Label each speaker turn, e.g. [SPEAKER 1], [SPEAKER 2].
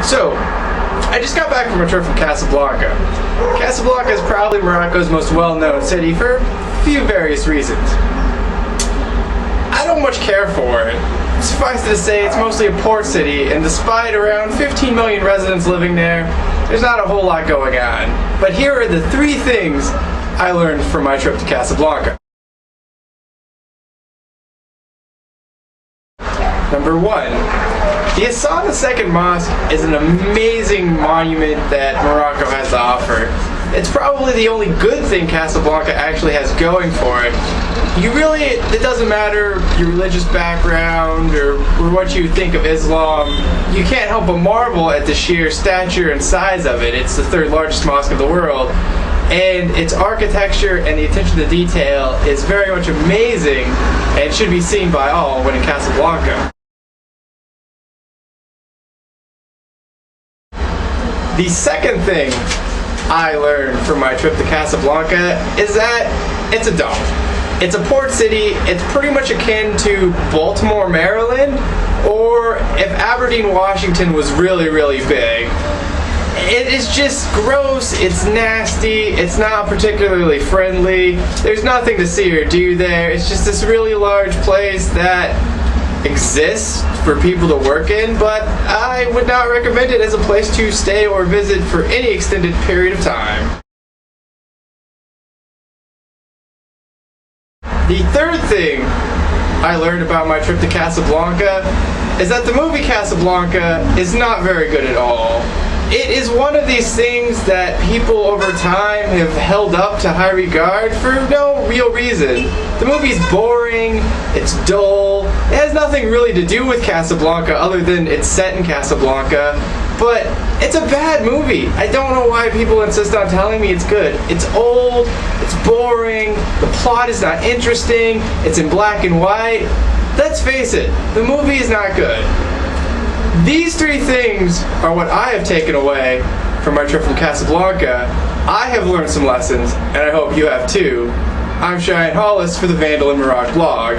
[SPEAKER 1] So, I just got back from a trip from Casablanca. Casablanca is probably Morocco's most well-known city for a few various reasons. I don't much care for it. Suffice it to say, it's mostly a port city, and despite around 15 million residents living there, there's not a whole lot going on. But here are the 3 things I learned from my trip to Casablanca. Number 1. The Hassan II Mosque is an amazing monument that Morocco has to offer. It's probably the only good thing Casablanca actually has going for it. It doesn't matter your religious background or what you think of Islam, you can't help but marvel at the sheer stature and size of it. It's the 3rd largest mosque in the world, and its architecture and the attention to detail is very much amazing and should be seen by all when in Casablanca. The second thing I learned from my trip to Casablanca is that it's a dump. It's a port city. It's pretty much akin to Baltimore, Maryland, or if Aberdeen, Washington was really, really big. It is just gross, it's nasty, it's not particularly friendly. There's nothing to see or do there. It's just this really large place that exists for people to work in, but I would not recommend it as a place to stay or visit for any extended period of time. The third thing I learned about my trip to Casablanca is that the movie Casablanca is not very good at all. It is one of these things that people over time have held up to high regard for no real reason. The movie's boring, it's dull, it has nothing really to do with Casablanca other than it's set in Casablanca, but it's a bad movie. I don't know why people insist on telling me it's good. It's old, it's boring, the plot is not interesting, it's in black and white. Let's face it, the movie is not good. These 3 things are what I have taken away from my trip from Casablanca. I have learned some lessons, and I hope you have too. I'm Cheyenne Hollis for the Vandal and Mirage blog.